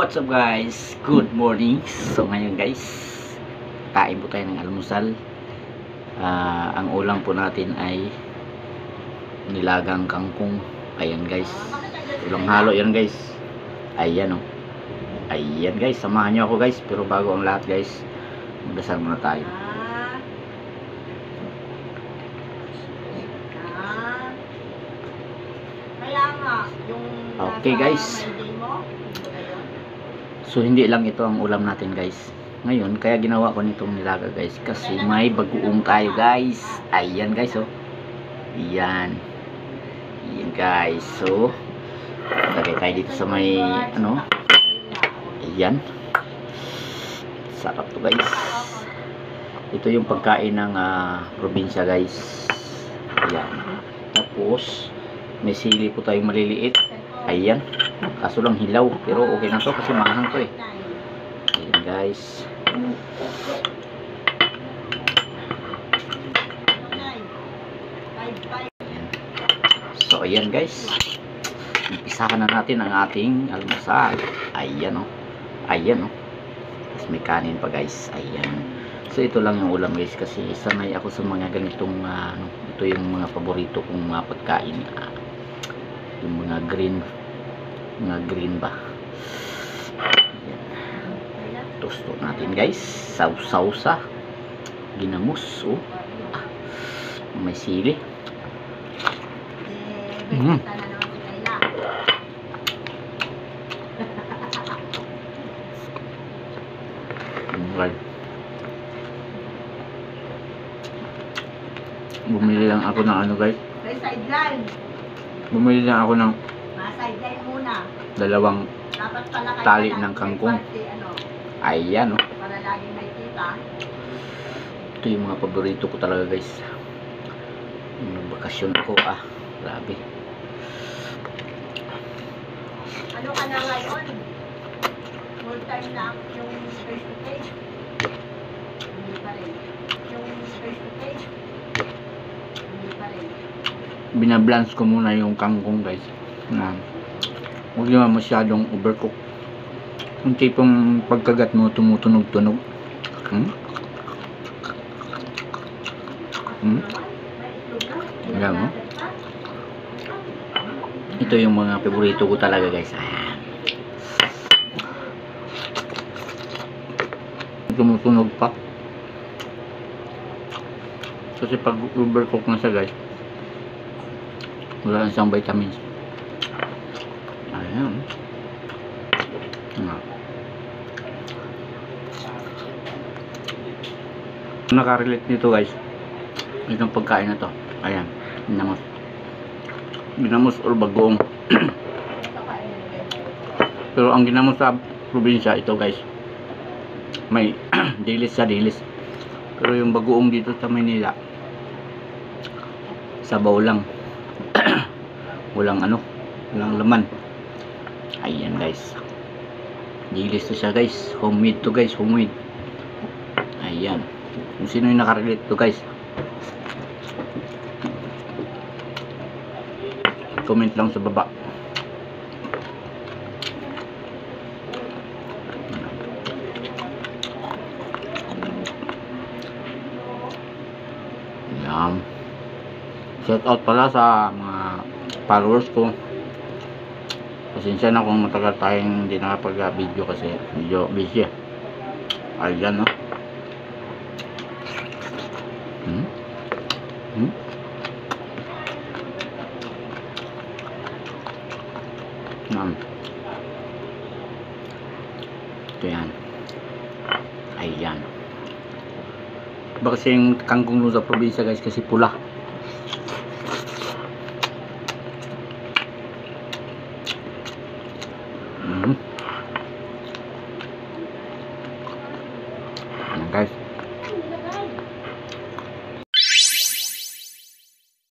What's up guys? Good morning. So ngayon guys, kain po tayo ng almusal. Ang ulam po natin ay nilagang kangkong. Ayan guys, ulang halo yan guys. Ayan o. Ayan guys, samahan nyo ako guys. Pero bago ang lahat guys, magdasal muna tayo. Okay guys, so hindi lang ito ang ulam natin guys ngayon, kaya ginawa ko nitong nilaga guys kasi may bagoong tayo guys. Ayan guys, oh. Ayan guys, so lagay tayo dito sa may ano. Ayan, sarap to guys. Ito yung pagkain ng probinsya guys. Ayan, tapos may sili po tayong maliliit. Ayan, kaso lang hilaw, pero okay na to kasi mahang to eh. Ayan guys, so ayan guys, umpisahan na natin ang ating almusal. Ayan o, ayan o, tapos may kanin pa guys. Ayan, so ito lang yung ulam guys kasi sanay ako sa mga ganitong ito yung mga paborito kong mga pagkain, yung mga green ba. Ayan, tosto natin guys, sausaw sa ginamos. Oh, may sili. Right. Bumili lang ako ng ano guys, bumili lang ako ng dalawang tali ng kangkong. Ayan o, ito yung mga paborito ko talaga guys. Nagbakasyon ako, grabe. Ano ka na ngayon? Full time na yung face to face? Hindi pa rin. Yung face to face? Hindi pa rin. Binablance ko muna yung kangkong guys. Huwag naman masyadong overcook. Yung tipong pagkagat mo tumutunog-tunog. Alam mo? Ito yung mga paborito ko talaga guys. Ayan, tumutunog pa. Kasi pag overcook na siya guys, wala na siyang vitamins. Ayan. Nakarelate nito guys, itong pagkain na to. Ayan, ginamos or bagoong. Pero ang ginamos sa probinsya, ito guys, may dilis sa dilis. Pero yung bagoong dito sa Manila, sabaw lang. walang laman. Ayan guys, dilis to siya guys. Homemade to guys, homemade. Ayan, kung sino yung nakarelate to guys, comment lang sa baba. Ayan, shout out pala sa mga followers ko. Pasensya na kung matagal tayong hindi nakapag-video kasi medyo busy. Ayan no. Ito yan. Ayan. Iba kasi yung kangkong sa probinsya guys kasi pula. Ayan guys.